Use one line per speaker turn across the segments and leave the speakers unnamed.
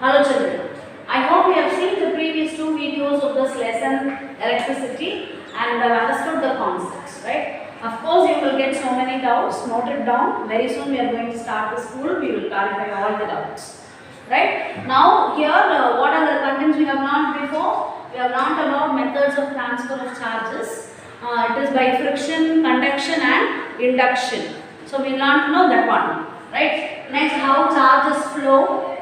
Hello children, I hope you have seen the previous two videos of this lesson electricity and have understood the concepts, right? Of course you will get so many doubts, note it down. Very soon we are going to start the school, we will clarify all the doubts. Right? Now here what are the contents we have learned before? We have learned about methods of transfer of charges. It is by friction, conduction and induction. So we learned that one. Right? Next, how charges flow.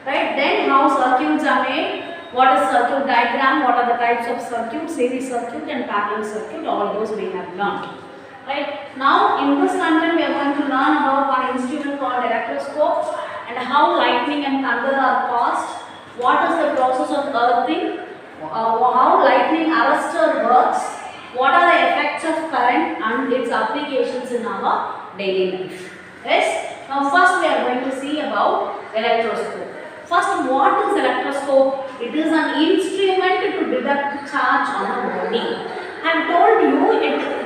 Right? Then how circuits are made, what is circuit diagram, what are the types of circuit, series circuit and parallel circuit, all those we have learned. Right? Now in this content we are going to learn about one instrument called electroscope and how lightning and thunder are caused, what is the process of earthing, how lightning arrestor works, what are the effects of current and its applications in our daily life. Yes? Now first we are going to see about electroscope. First, what is electroscope? It is an instrument to detect charge on a body. I have told you,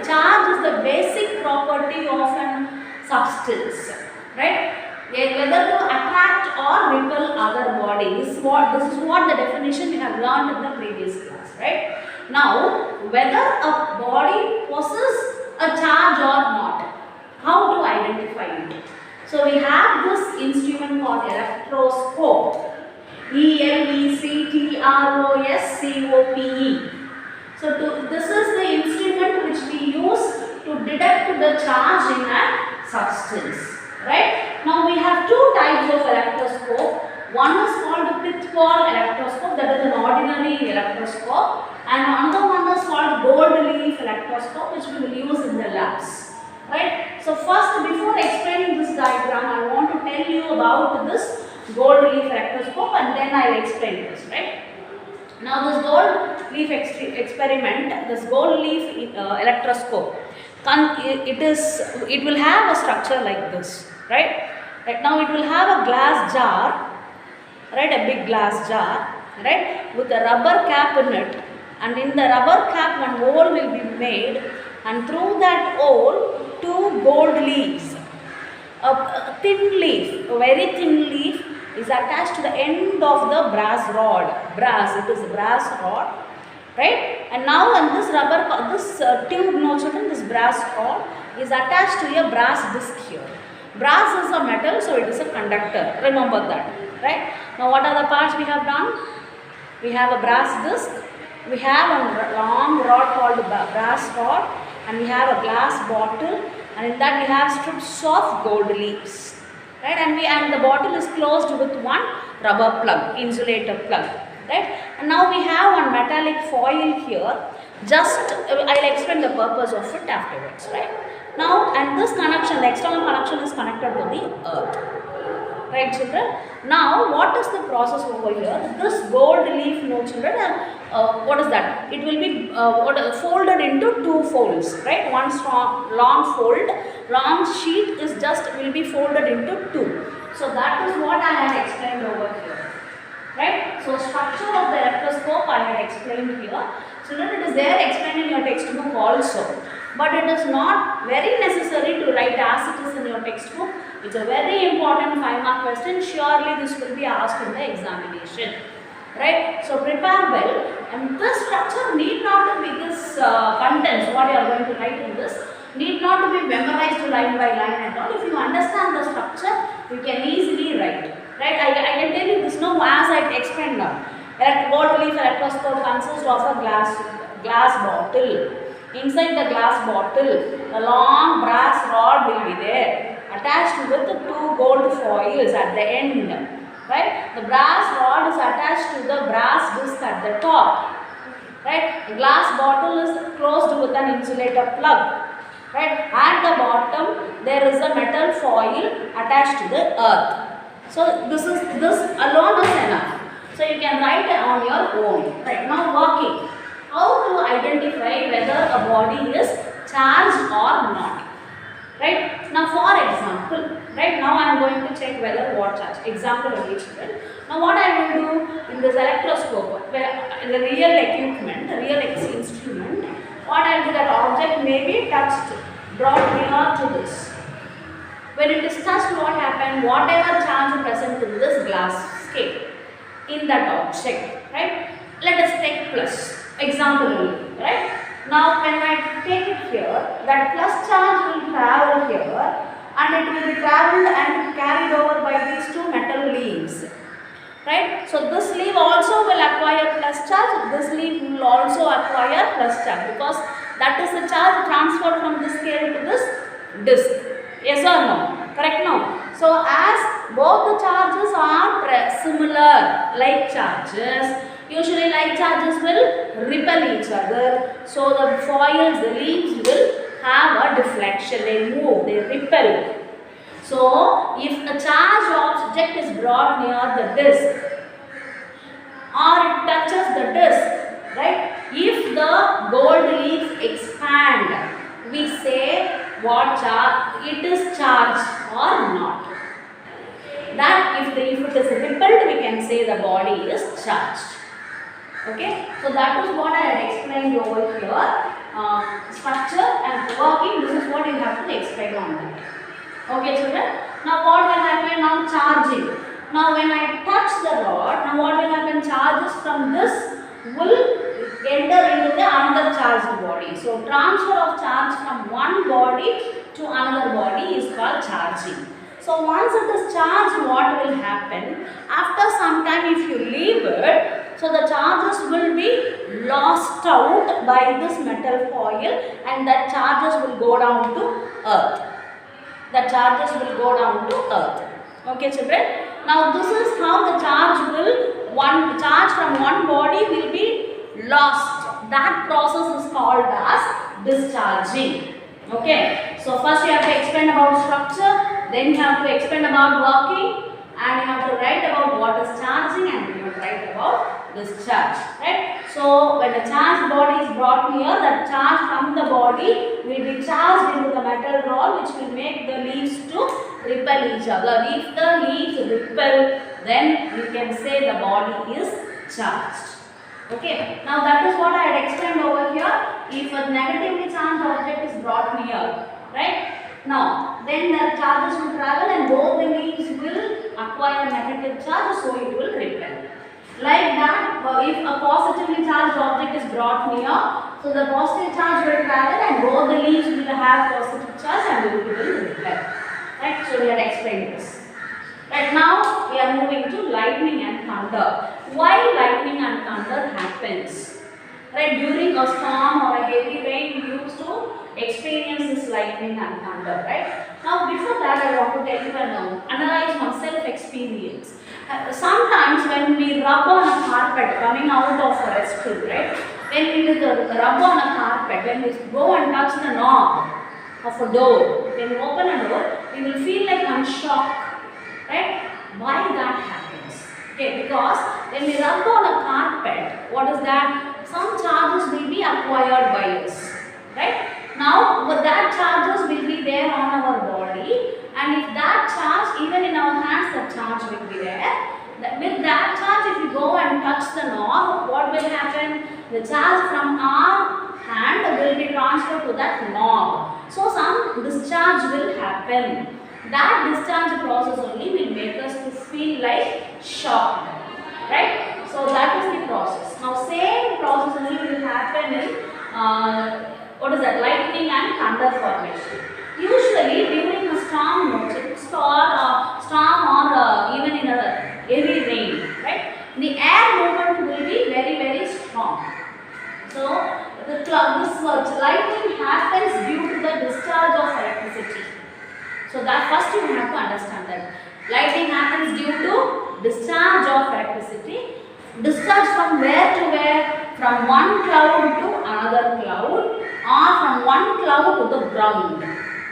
charge is the basic property of an substance, right? Whether to attract or repel other bodies. This is what the definition we have learned in the previous class, right? Now, whether a body possesses a charge or not, how to identify it? So we have this instrument called electroscope. electroscope. So this is the instrument which we use to detect the charge in a substance. Right? Now we have two types of electroscope. One is called a pith ball electroscope, that is an ordinary electroscope, and another one is called gold leaf electroscope, which we will use in the labs. Right? So first, before explaining this diagram, I want to tell you about this gold leaf electroscope and then I will explain this. Right? Now this gold leaf experiment, this gold leaf electroscope, it will have a structure like this. Right? Right now it will have a glass jar, right? A big glass jar, right? With a rubber cap in it, and in the rubber cap one hole will be made, and through that hole two gold leaves. A thin leaf, a very thin leaf is attached to the end of the brass rod. It is a brass rod, right? And now on this tube, no children, this brass rod is attached to a brass disc here. Brass is a metal, so it is a conductor. Remember that, right? Now what are the parts we have done? We have a brass disc. We have a long rod called a brass rod, and we have a glass bottle, and in that we have strips of gold leaves, right? And the bottle is closed with one rubber plug, insulator plug, right? And now we have one metallic foil here. I'll explain the purpose of it afterwards, right? Now, and this connection, the external connection is connected to the earth. Right, children? Now, what is the process over here? This gold leaf, no children, what is that? It will be folded into two folds, right? One strong, long fold, long sheet will be folded into two. So that is what I had explained over here, right? So structure of the electroscope I had explained here. Children, it is there explained in your textbook also. But it is not very necessary to write as it is in your textbook. It's a very important 5-mark question. Surely this will be asked in the examination. Right? So prepare well. And this structure need not to be this contents, what you are going to write in this, need not to be memorized line by line and all. If you understand the structure, you can easily write. Right? I can tell you this now as I explained now. Gold leaf electroscope consists of a glass bottle. Inside the glass bottle, a long brass rod will be there, attached with the two gold foils at the end. Right? The brass rod is attached to the brass disc at the top. Right? The glass bottle is closed with an insulator plug. Right? At the bottom, there is a metal foil attached to the earth. So this alone is enough. So you can write on your own. Right? Now working. How to identify whether a body is charged or not. Right? Now for example, right now I am going to check whether what charge. Example of each children. Now what I will do in this electroscope, in the real equipment, the real instrument, what I will do, that object may be touched, brought near to this. When it is touched, what happened? Whatever charge present in this glass scale, in that object, right? Let us take plus example only, right? Now when I take it here, that plus charge will travel here and it will be traveled and carried over by these two metal leaves, right? So this leaf also will acquire plus charge, this leaf will also acquire plus charge, because that is the charge transferred from this scale to this disc. Yes or no? Correct? No. So as both the charges are similar, like charges, usually like charges will repel each other. So the foils, the leaves will have a deflection, they move, they repel. So if a charged object is brought near the disc or it touches the disc, right? If the gold leaves expand, we say what charge, it is charged or not. That if it is repelled, we can say the body is charged. Okay, so that is what I had explained over here. Structure and working, this is what you have to explain on that. Okay children, now what will happen? Now charging. Now when I touch the rod, now what will happen? Charges from this will enter into the another charged body. So transfer of charge from one body to another body is called charging. So once it is charged, what will happen? After some time, if you leave it, so the charges will be lost out by this metal foil and that charges will go down to earth. The charges will go down to earth. Okay children? Now this is how the charge will, one charge from one body will be lost. That process is called as discharging. Okay, so first you have to explain about structure, then you have to explain about working, and you have to write about what is charging, and you have to write about discharge, right? So when a charged body is brought near, that charge from the body will be charged into the metal rod, which will make the leaves to repel each other. If the leaves repel, then we can say the body is charged. Okay, now that is what I had explained over here. If a negatively charged object is brought near, right? Now, then the charges will travel and both the leaves will acquire negative charge, so it will repel. Like that, if a positively charged object is brought near, so the positive charge will travel and both the leaves will have positive charge and it will repel. Right? So we had explained this. Right now, we are moving to lightning and thunder. Why lightning and thunder happens? Right, during a storm or a heavy rain, we used to experience this lightning and thunder, right? Now, before that, I want to tell you and analyze one self-experience. Sometimes when we rub on a carpet coming out of a restroom, right? When we rub on a carpet, when we go and touch the knob of a door, when we open a door, we will feel like I'm shocked, right? Why that happens? Okay, because when we rub on a carpet, what is that? Some charges will be acquired by us, right? Now, that charges will be there on our body, and if that charge, even in our hands, the charge will be there. With that charge, if you go and touch the knob, what will happen? The charge from our hand will be transferred to that knob. So, some discharge will happen. That discharge process only will make us to feel like shocked, right? So that is the process. Now same process only will happen in what is that? Lightning and thunder formation. Usually during a storm, even in a heavy rain, right? The air movement will be very, very strong. So this lightning happens due to the discharge of electricity. So that first you have to understand that lightning happens due to discharge of electricity. Discharge from where to where? From one cloud to another cloud, or from one cloud to the ground.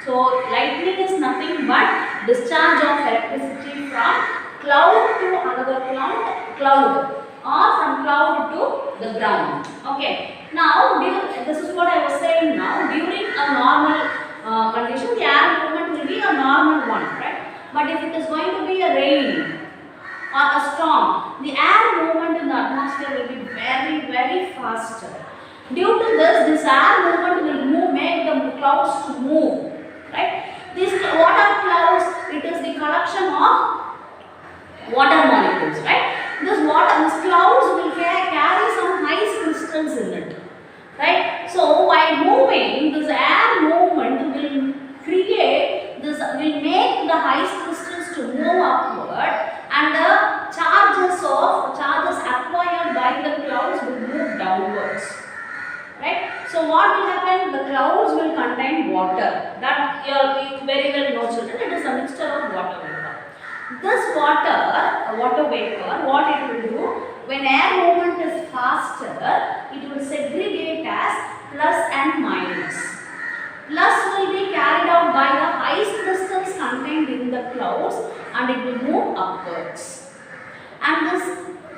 So lightning is nothing but discharge of electricity from cloud to another cloud, or from cloud to the ground. Okay. Now this is what I was saying. Now during a normal condition, the air movement will be a normal one, right? But if it is going to be a rain or a storm, the air movement in the atmosphere will be very, very fast. Due to this air movement will make the clouds to move, right? What are clouds? It is the collection of water molecules, right? This water charges acquired by the clouds will move downwards. Right? So what will happen? The clouds will contain water. That you very well know, children. It is a mixture of water vapor. This water vapor, what it will do? When air movement is faster, it will segregate as plus and minus. Plus will be carried out by the ice crystals contained in the clouds and it will move upwards. And this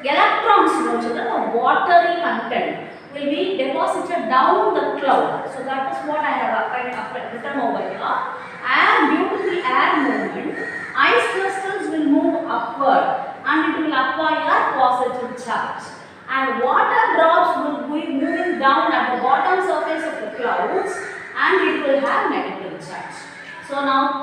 electrons, children, the watery content will be deposited down the cloud. So that is what I have written over here. And due to the air movement, ice crystals will move upward and it will acquire positive charge. And water drops will be moving down at the bottom surface of the clouds and it will have negative charge. So now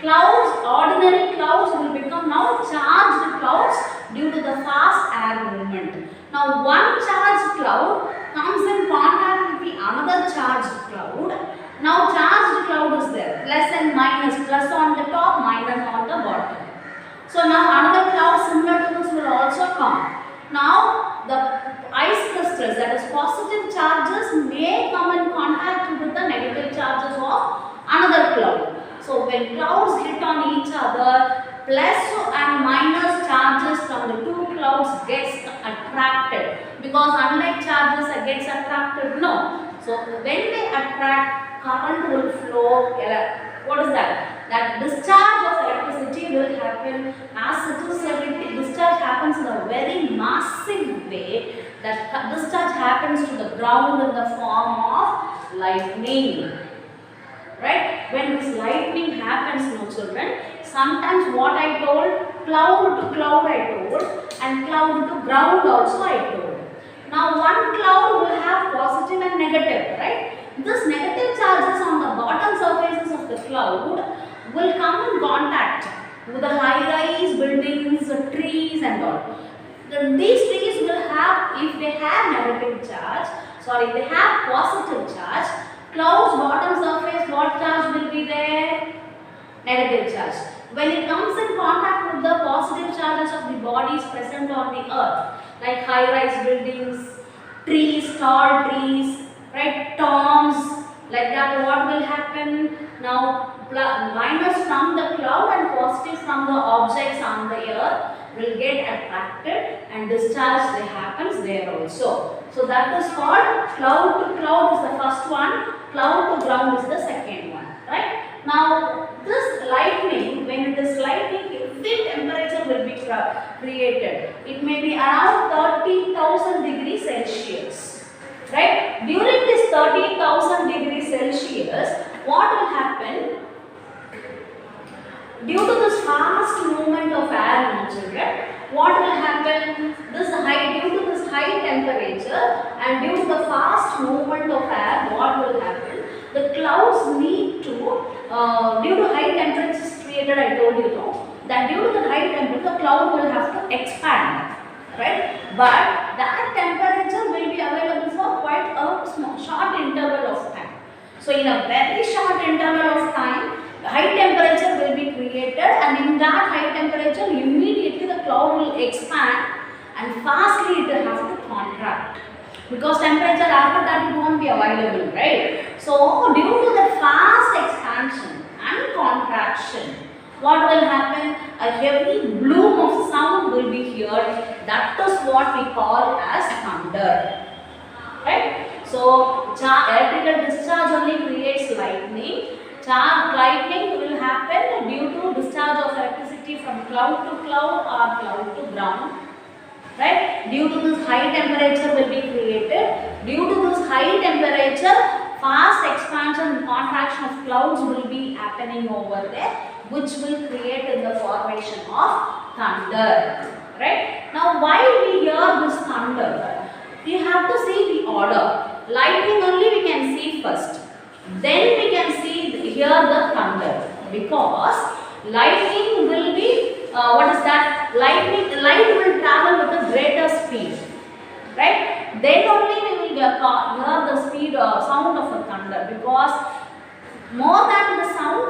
clouds, ordinary clouds will become now charged clouds due to the fast air movement. Now one charged cloud comes in contact with the another charged cloud. Now charged cloud is there, plus and minus, plus on the top, minus on the bottom. So now another cloud similar to this will also come. Now the ice crystals, that is positive charges, may come in contact with the negative charges of another cloud. So when clouds hit on each other, plus and minus charges from the two clouds gets attracted, because unlike charges gets attracted, no. So when they attract, current will flow. What is that? That discharge of electricity will happen as it is said. Discharge happens in a very massive way. That discharge happens to the ground in the form of lightning. Right? When this lightning happens, no children, sometimes what I told, cloud to cloud I told, and cloud to ground also I told. Now one cloud will have positive and negative, right? This negative charges on the bottom surfaces of the cloud will come in contact with the high-rise buildings, trees and all. These trees will have, if they have negative charge, if they have positive charge, cloud's bottom surface, what charge will be there? Negative charge. When it comes in contact with the positive charges of the bodies present on the earth, like high-rise buildings, trees, tall trees, right, tombs, like that, what will happen? Now minus from the cloud and positive from the objects on the earth will get attracted and discharge happens there also. So that is called cloud to cloud is the first one, cloud to ground is the second one, right? Now this lightning, when it is lightning, thin temperature will be created. It may be around 30,000 degrees Celsius. Right? During this 30,000 degrees Celsius, what will happen? Due to this fast movement of air, children, what will happen? Due to this high temperature and due to the fast movement of air, what will happen? The clouds need to, due to high temperatures created, I told you no, that due to the high temperature, the cloud will have to expand. Right? But that temperature will be available for quite a short interval of time. So in a very short interval of time, high temperature will be created, and in that high temperature immediately the cloud will expand and fastly it will have to contract. Because temperature after that it won't be available, right? So due to the fast expansion and contraction, what will happen? A heavy bloom of sound will be heard. That is what we call as thunder. Right? So electrical discharge only creates lightning. Lightning will happen due to discharge of electricity from cloud to cloud or cloud to ground. Right? Due to this high temperature will be created. Due to this high temperature, fast expansion and contraction of clouds will be happening over there, which will create in the formation of thunder. Right? Now, why we hear this thunder? We have to see the order. Lightning only we can see first. Then we can hear the thunder, because lightning will be light will travel with a greater speed, right? Then only we will hear the speed sound of a thunder, because more than the sound,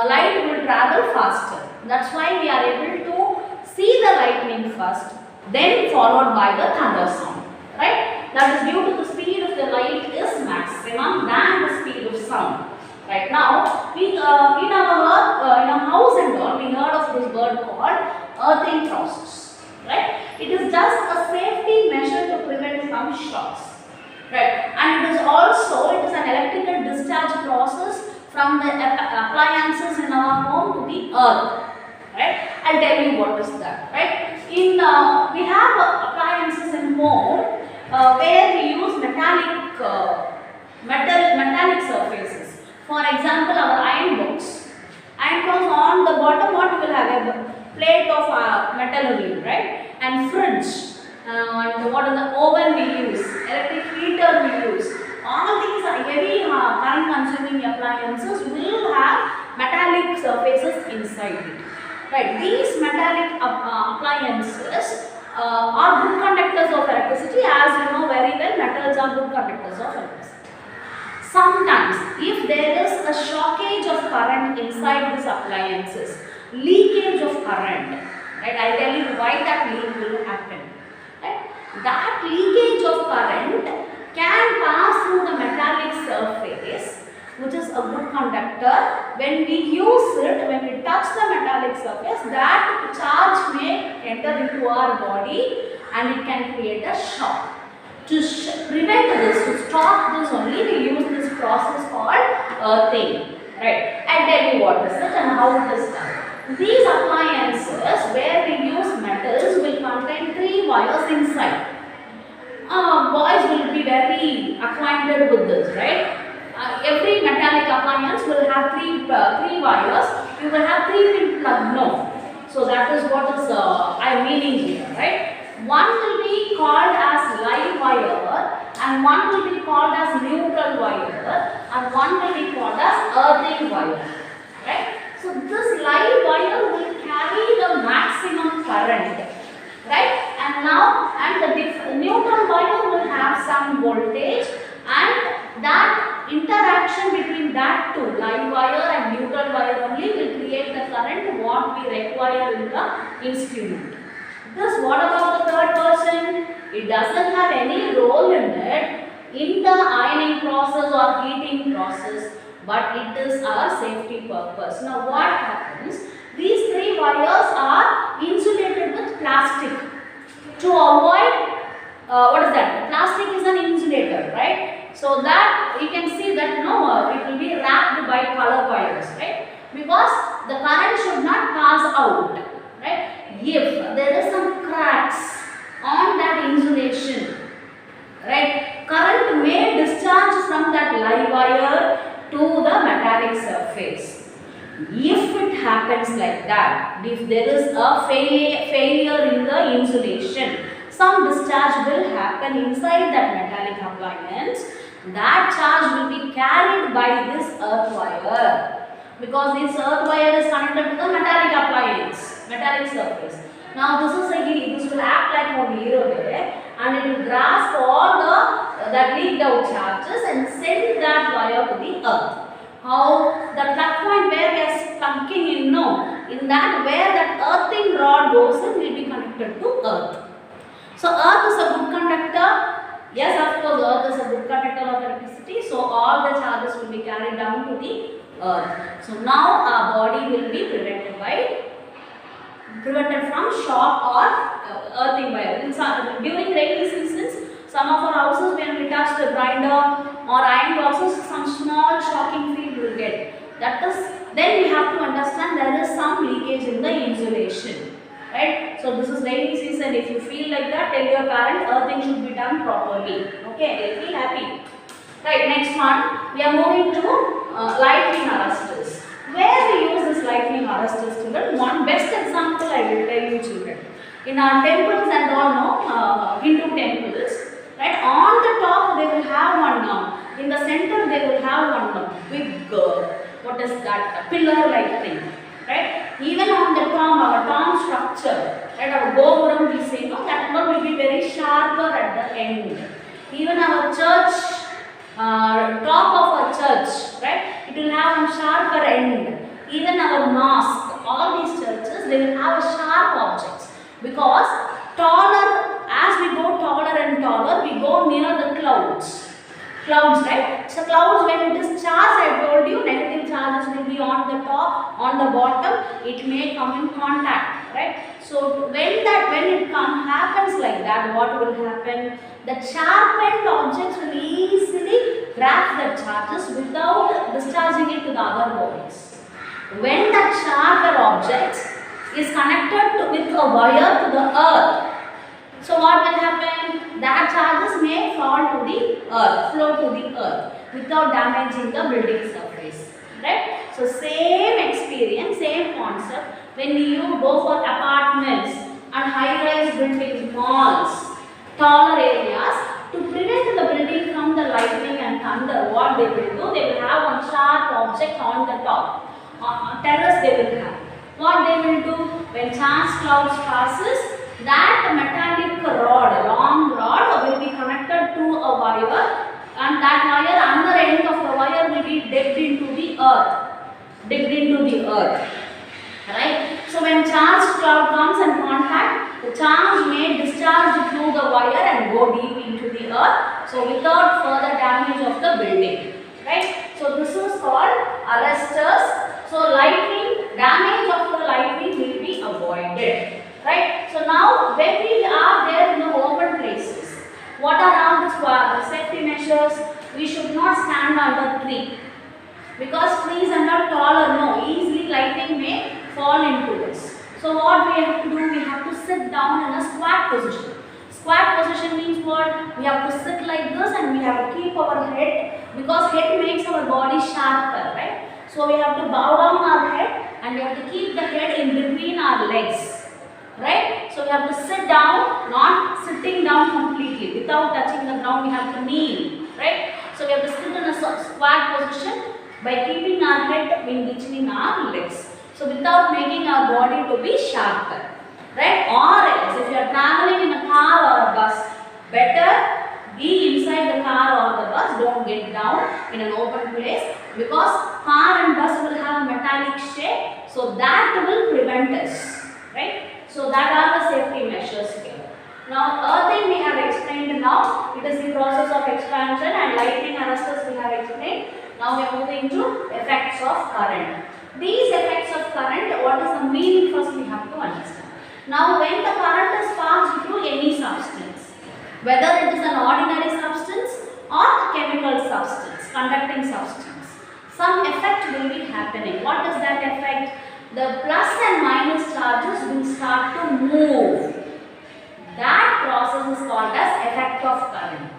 light will travel faster. That's why we are able to see the lightning first. then followed by the thunder sound, right? That is due to the speed of the light is maximum than the speed of sound. Right now, we in our house and all, we heard of this word called earthing process. Right? It is just a safety measure to prevent from shocks. Right? And it is an electrical discharge process from the appliances in our home to the earth. Right? I'll tell you what is that. Right? We have appliances in home where we use metallic surfaces. For example, our iron box. Iron box, on the bottom what will have a plate of metal only, right? And fridge. And what is the oven we use? Electric heater we use. All these are heavy current consuming appliances will have metallic surfaces inside it. Right? These metallic appliances are good conductors of electricity. As you know very well, metals are good conductors of electricity. Sometimes, if there is a shockage of current inside these appliances, leakage of current, right? I'll tell you why that leak will happen. Right? That leakage of current can pass through the metallic surface, which is a good conductor. When we use it, when we touch the metallic surface, that charge may enter into our body and it can create a shock. To prevent this, to stop this only, we use this process called earthing. Right? I'll tell you what is it and how it is done. These appliances where we use metals will contain 3 wires inside. Boys will be very acquainted with this, right? Every metallic appliance will have three wires. You will have 3-pin plug. No. So that is what is I meaning here, right? One will be called as live wire and one will be called as neutral wire and one will be called as earthing wire. Right? So this live wire will carry the maximum current. Right? And the neutral wire will have some voltage, and that interaction between that two, live wire and neutral wire only, will create the current what we require in the instrument. Thus, what about the third person? It doesn't have any role in it in the ironing process or heating process, but it is our safety purpose. Now, what happens? These 3 wires are insulated with plastic to avoid what is that? Plastic is an insulator, right? So that you can see that it will be wrapped by color wires, right? Because the current should not pass out, right? If there is some cracks on that insulation, right, current may discharge from that live wire to the metallic surface. If it happens like that, if there is a failure in the insulation, some discharge will happen inside that metallic appliance. That charge will be carried by this earth wire, because this earth wire is connected to the metallic appliance, metallic surface. Now this will act like a mirror there, and it will grasp all that leaked out charges and send that wire to the earth. How the plug point where we are plugging in that where that earthing rod goes in will be connected to earth. So earth is a good conductor. Yes, of course, earth is a good conductor of electricity. So all the charges will be carried down to the earth. So now our body will be prevented from shock or earthing by during rainy seasons. Some of our houses, when we touch the grinder or iron boxes, some small shocking field will get. That is, then we have to understand there is some leakage in the insulation, right? So this is rainy season. If you feel like that, tell your parent earthing should be done properly. Okay, they'll feel happy. Right, next one, we are moving to lightning arresters. Where we use this lightning arresters, children? One best example I will tell you, children. In our temples and all, Hindu temples, right, on the top they will have one, in the center they will have one big, what is that, pillar like thing, right? Even on the tomb, our tomb structure, right, our gopuram we say, that one will be very sharper at the end. Even our church, top of our church, right, it will have a sharper end. Even our mosque, all these churches, they will have a sharp objects, because taller, as we go taller and taller, we go near the clouds. Clouds, right? So clouds, when it is charged, I told you, negative charges will be on the top, on the bottom, it may come in contact, right? So when it happens like that, what will happen? The sharpened objects will easily grab the charges without discharging it to the other bodies. When that sharper object is connected with a wire to the earth, so what will happen? That charges may fall to the earth, flow to the earth without damaging the building surface. Right? So same experience, same concept when you go for apartments and high-rise buildings, malls, taller areas, to prevent the building from the lightning and thunder, what they will do? They will have one sharp object on the top. Terrace they will have. What they will do? When charged clouds passes, that metallic rod, long rod will be connected to a wire, and that wire, another end of the wire will be digged into the earth. Right? So when charged cloud comes in contact, the charge may discharge through the wire and go deep into the earth, so without further damage of the building. Right? So this is called arresters. So lightning, damage of the lightning will be avoided. Right? So now when we are there in the open places, what are all the safety measures? We should not stand under tree, because trees are not taller, no, easily lightning may fall into this. So what we have to do? We have to sit down in a squat position. Squat position means what? We have to sit like this and we have to keep our head, because head makes our body sharper, right? So we have to bow down our head and we have to keep the head in between our legs. Right? So we have to sit down, not sitting down completely. Without touching the ground, we have to kneel. Right? So we have to sit in a squat position by keeping our head in between our legs. So without making our body to be sharper. Right? Or else, if you are traveling in a car or a bus, better be inside the car or the bus. Don't get down in an open place, because car and bus will have a metallic shape. So that will prevent us. Right? So that are the safety measures here. Now earthing we have explained now. It is the process of expansion, and lightning arresters we have explained. Now we are moving to effects of current. These effects of current, what is the meaning first we have to understand. Now when the current is passed through any substance, whether it is an ordinary substance or a chemical substance, conducting substance, some effect will be happening. What is that effect? The plus and minus charges will start to move. That process is called as effect of current.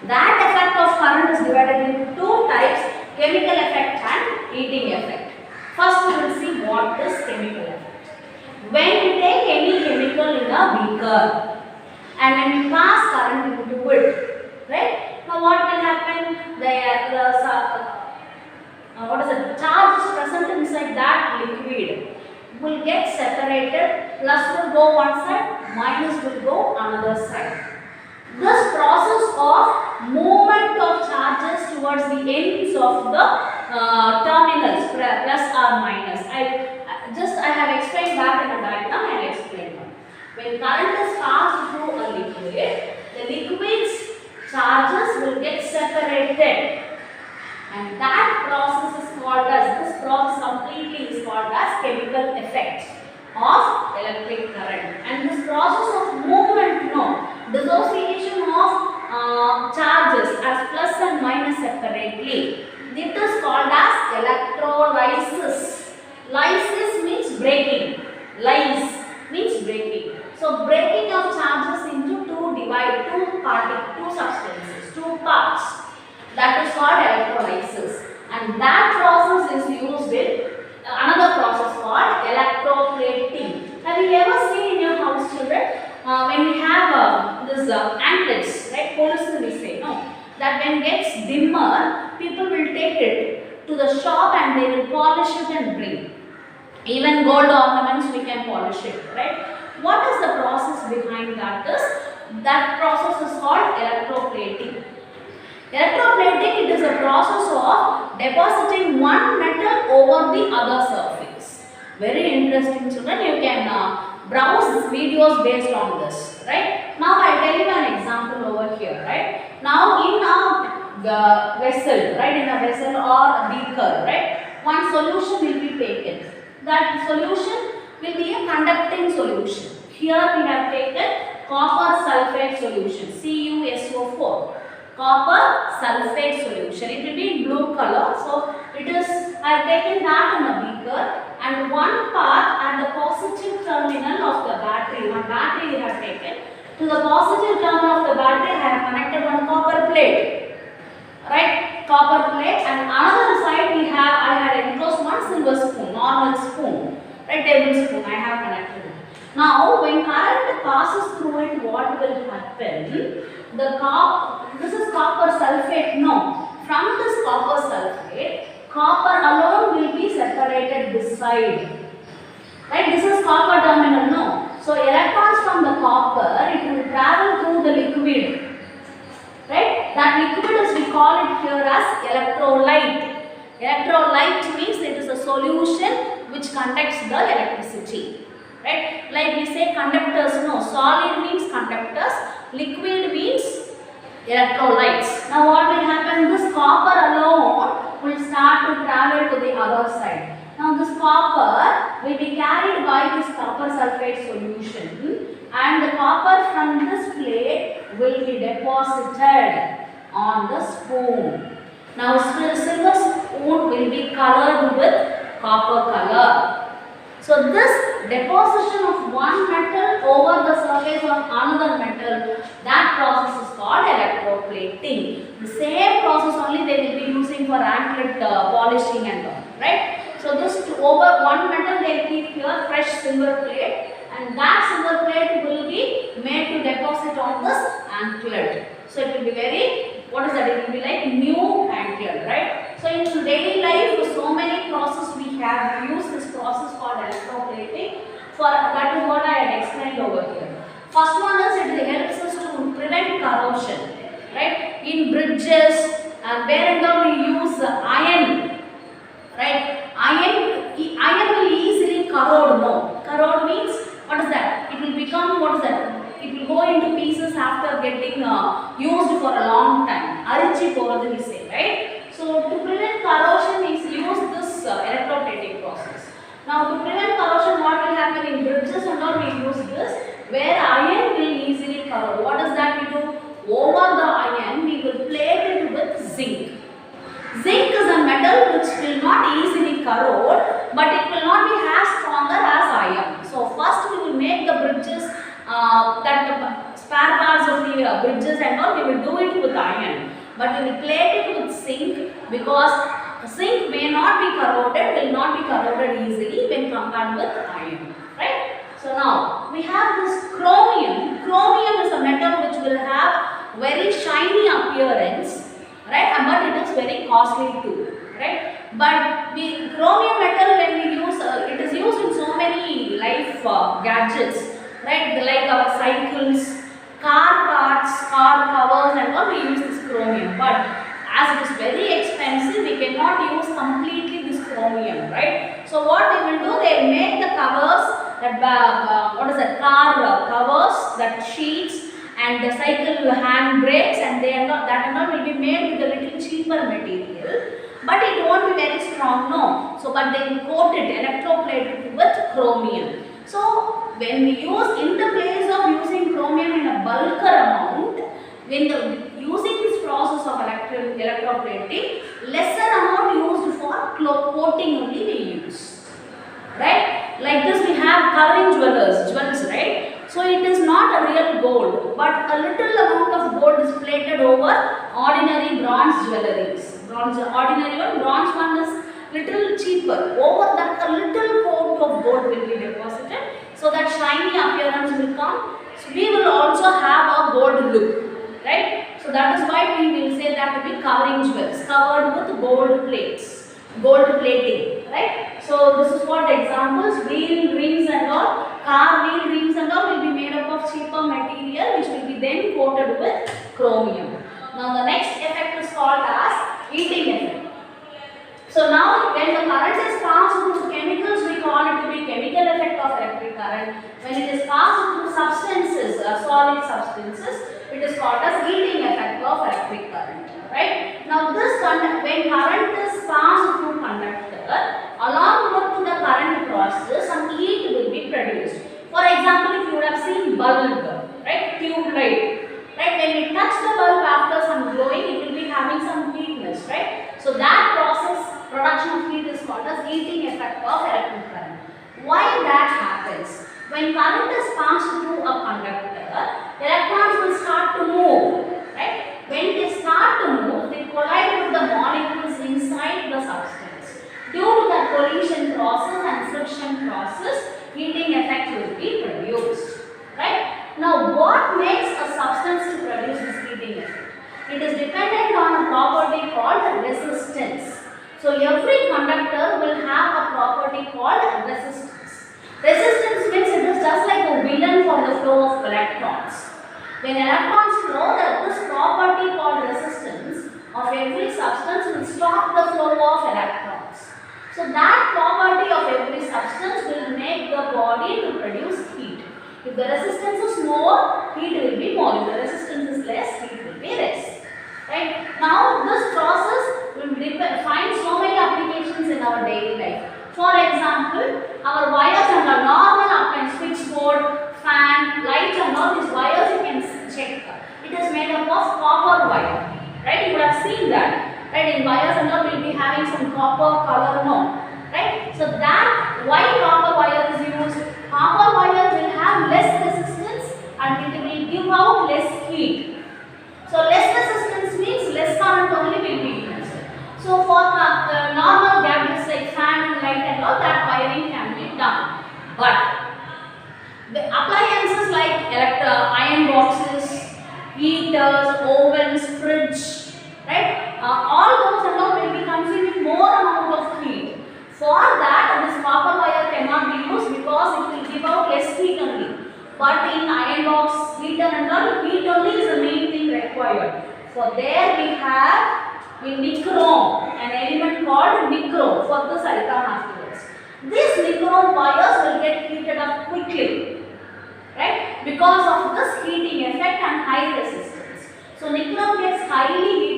That effect of current is divided into two types, chemical effect and heating effect. First we will see what is chemical effect. When we take any chemical in a beaker and when we pass current into it, right? Now what will happen? The charges present inside that liquid will get separated. Plus will go one side, minus will go another side. This process of movement of charges towards the ends of the terminals, plus or minus. I have explained that in a diagram. I will explain now. When current is passed through a liquid, the liquid's charges will get separated. And that process is called as, this process completely is called as chemical effect of electric current. And this process of movement, dissociation of charges as plus and minus separately, it is called as electrolysis. Lysis means breaking. Lyse means breaking. So breaking of charges into two substances, two parts. That is called electrolysis, and that process is used in another process called electroplating. Have you ever seen in your house, children, when we have this anklets, right? Police we say, no, that when it gets dimmer, people will take it to the shop and they will polish it and bring. Even gold ornaments we can polish it, right? What is the process behind that? That process is called electroplating. Electroplating, it is a process of depositing one metal over the other surface. Very interesting, children. You can browse videos based on this. right? Now I'll tell you an example over here, right? Now in a vessel, right, in a vessel or a beaker, right, one solution will be taken. That solution will be a conducting solution. Here we have taken copper sulfate solution, CuSO4. Copper sulfate solution. It will be in blue color. So it is, I have taken that in a beaker, and one part at the positive terminal of the battery. One battery we have taken. To the positive terminal of the battery, I have connected one copper plate. Right? Copper plate, and another side we have, I had enclosed one silver spoon, normal spoon. Right? Table spoon I have connected it. Now when current passes through it, what will happen? This is copper sulfate. No. From this copper sulfate, copper alone will be separated this side. Right? This is copper terminal. No. So electrons from the copper, it will travel through the liquid. Right? That liquid is, we call it here as electrolyte. Electrolyte means it is a solution which conducts the electricity. Right? Like we say conductors, no. Solid means conductors, liquid means electrolytes. Now what will happen? This copper alone will start to travel to the other side. Now this copper will be carried by this copper sulfate solution, and the copper from this plate will be deposited on the spoon. Now silver spoon will be colored with copper color. So this deposition of one metal over the surface of another metal, that process is called electroplating. The same process only they will be using for anklet polishing and all, right? So this over one metal they will keep here fresh silver plate, and that silver plate will be made to deposit on this anklet. So it will be very, what is that? It will be like new anklet, right? So in daily life, so many processes we have. We use this process called electroplating. For that is what I had explained over here. First one is it helps us to prevent corrosion, right? In bridges and where and all we use iron, right? Iron will easily corrode. No, corrode means what is that? It will become, what is that? It will go into pieces after getting used for a long time. Arichi poradhu we say, right? So to prevent corrosion, we use this electroplating process. Now to prevent corrosion, what will happen in bridges and all, we use this where iron will easily corrode. What is that we do? Over the iron, we will plate it with zinc. Zinc is a metal which will not easily corrode, but it will not be as stronger as iron. So first we will make the bridges, that the spare parts of the bridges and all, we will do it with iron. But we will plate it with zinc because zinc may not be corroded, will not be corroded easily when compared with iron. Right? So now we have this chromium. Chromium is a metal which will have very shiny appearance, right? But it is very costly too, right? But the chromium metal, when we use, it is used in so many life gadgets, right? Like our cycles, car parts, car covers and all, we use this chromium. But as it is very expensive, we cannot use completely this chromium, right? So what they will do, they make the covers, that what is that, car covers, that sheets and the cycle hand brakes, and they are not, that and all will be made with a little cheaper material, but it won't be very strong, no. So but they will coat it, electroplate it with chromium. So when we use, in the place of using chromium in a bulk amount, when using this process of electroplating, lesser amount used for coating only we use, right? Like this we have covering jewels, right? So it is not a real gold, but a little amount of gold is plated over ordinary bronze jewelries. Bronze one is little cheaper. Over that, a little coat of gold will be deposited, so that shiny appearance will come. So we will also have a gold look, right? So that is why we will say that to be covering jewels, covered with gold plates, gold plating, right? So this is what examples, wheel rings and all, car wheel rings and all will be made up of cheaper material, which will be then coated with chromium. Now the next effect is called as heating effect. So now when the current is passed through chemicals, we we call it to be chemical effect of electric current. When it is passed through substances, solid substances, it is called as heating effect of electric current. Right? Now this when current is passed through conductor, along with the current process, some heat will be produced. For example, if you would have seen bulb, right, tube light, right, when we touch the bulb after some glowing, it will be having some heatness, right? So that process, production of heat, is called as heating effect of electric current. Why that happens? When current is passed through a conductor, electrons will start to move, right? When they start to move, they collide with the molecules inside the substance. Due to that collision process and friction process, heating effect will be produced. Right? Now, what makes a substance to produce this heating effect? It is dependent on a property called resistance. So, every conductor will have a property called resistance. Resistance means it is just like a villain for the flow of electrons. When electrons flow, this property called resistance of every substance will stop the flow of electrons. So that property of every substance will make the body to produce heat. If the resistance is more, heat will be more. If the resistance is less, heat will be less. Right? Now this process will find so many applications in our daily life. For example, our wires and our normal appliance, switchboard, fan, light and all these wires you can check. It is made up of copper wire. Right? You would have seen that. Right? In wires and all we will be having some copper color, no. Right? So that why copper wire is used? Copper wire will have less resistance and it will give out less heat. So less resistance means less current only will be used. So for normal gadgets like fan and light and all, that wiring can be done. But the appliances like iron boxes, heaters, ovens, fridge, right? All those and all will be consuming more amount of heat. For that, this copper wire cannot be used because it will give out less heat only. But in iron box, heater and all, heat only is the main thing required. For there we have in nichrome, an element called nichrome. For this I will come afterwards. These nichrome wires will get heated up quickly, right? Because of this heating effect and high resistance. So nichrome gets highly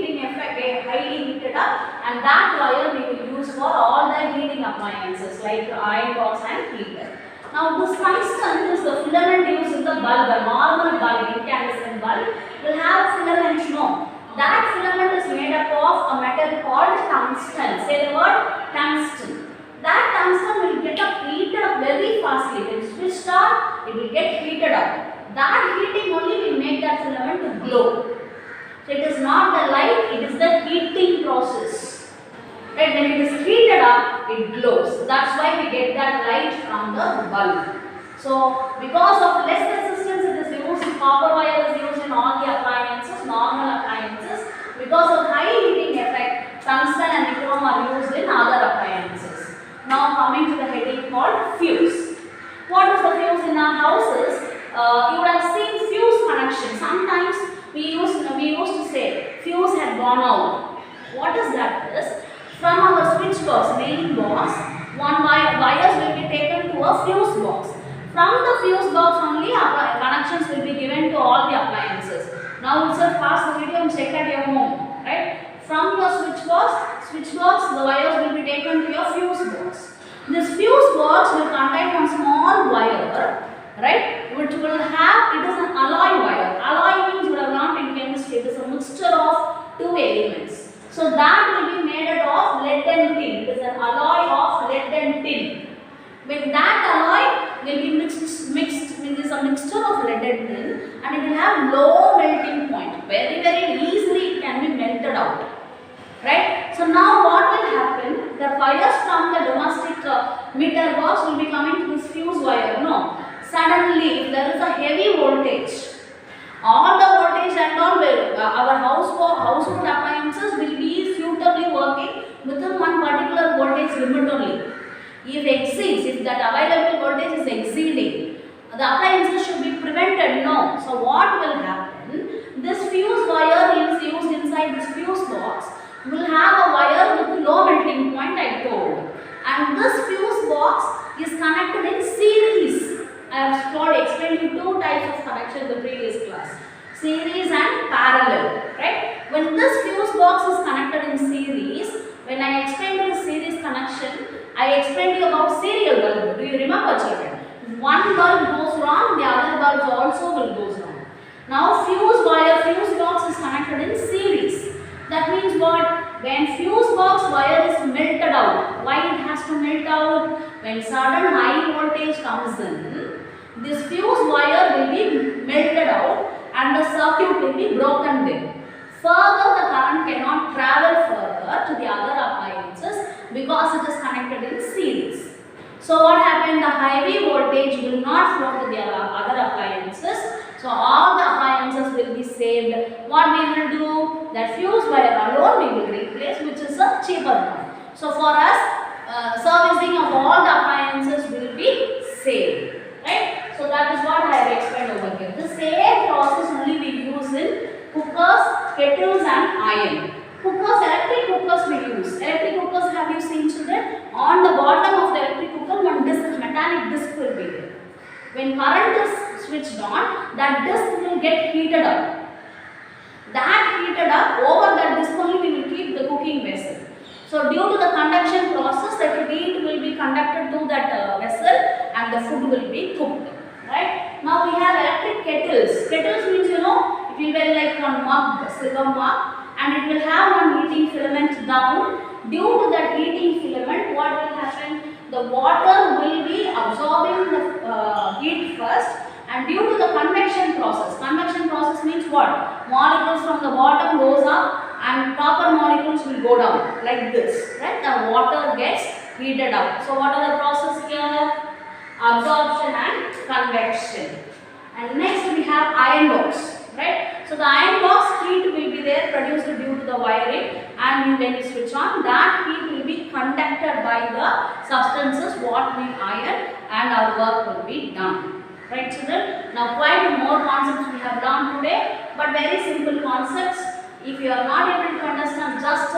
heated up, and that wire we will use for all the heating appliances like iron box and heater. Now this tungsten is the filament used in the bulb. A normal bulb, incandescent bulb, will have filament. No. That filament is made up of a metal called tungsten. Say the word tungsten. That tungsten will get heated up very fastly. When switched on, it will get heated up. That heating only will make that filament to glow. So it is not the light, it is the heating process. Right? When it is heated up, it glows. That's why we get that light from the bulb. So because of less resistance, it is used. Copper wire is used in all the appliances, normal appliances. Because of high heating effect, tungsten and nichrome are used in other appliances. Now coming to the heading called fuse. What is the fuse in our houses? You would have seen fuse connection. Sometimes we used to say fuse had gone out. What is that? From our switch box, main box, wires will be taken to a fuse box. From the fuse box only connections will be given to all the appliances. Now itself pause the video and check at your home. Right? From your switch box, the wires will be taken to your fuse box. This fuse box will contain one small wire, right, which will have, it is an alloy wire. Alloy means you would have learned in chemistry, it is a mixture of two elements. So that will be made of lead and tin. It is an alloy of lead and tin. When that alloy will be mixed, it is a mixture of lead and tin, and it will have low melting point. Very, very easily it can be melted out. Right? So now what will happen? The wires from the domestic meter box will be coming to this fuse wire. No. Suddenly, if there is a heavy voltage, all the voltage and all will, our household appliances will be suitably working within one particular voltage limit only. If that available voltage is exceeding, the appliances should be prevented. No. So what will happen? This fuse wire is used inside this fuse box will have a wire with low melting point, I told. And this fuse box series and parallel, right? When this fuse box is connected in series, when I explained the series connection, I explained you about serial bulb. Do you remember, children? One bulb goes wrong, the other bulbs also will go wrong. Now fuse wire, fuse box is connected in series. That means what? When fuse box wire is melted out. Why it has to melt out? When sudden high voltage comes in, this fuse wire will be melted out and the circuit will be broken there. Further, the current cannot travel further to the other appliances because it is connected in series. So what happened? The heavy voltage will not flow to the other appliances. So all the appliances will be saved. What we will do? That fuse wire alone we will replace, which is a cheaper one. So for us, servicing of all the appliances will be saved. Right? So that is what I have explained over here. The same process only we use in cookers, kettles and iron. Cookers, electric cookers we use. Electric cookers, have you seen, children? On the bottom of the electric cooker, one disc, metallic disc will be there. When current is switched on, that disc will get heated up. That heated up, over that disc only we will keep the cooking vessel. So due to the conduction process, the heat will be conducted to that vessel and the food will be cooked. Right? Now we have electric kettles. Kettles means, it will be like one mug, silver mug, and it will have one heating filament down. Due to that heating filament, what will happen? The water will be absorbing the heat first, and due to the convection process means what? Molecules from the bottom goes up and copper molecules will go down like this, right? The water gets heated up. So what are the process here? Absorption and convection. And next we have iron box, right? So the iron box heat will be there produced due to the wiring, and when we switch on, that heat will be conducted by the substances what we iron, and our work will be done. Right, children? Now quite more concepts we have learned today, but very simple concepts. If you are not able to understand, just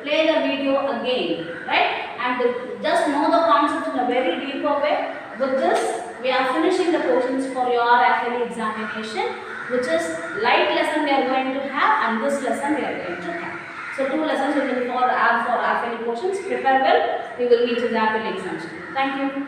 play the video again, right? And just know the concepts in a very deeper way. With this, we are finishing the portions for your FLE examination, which is light lesson we are going to have and this lesson we are going to have. So 2 lessons we will for FLE portions. Prepare well. We will meet in the FLE examination. Thank you.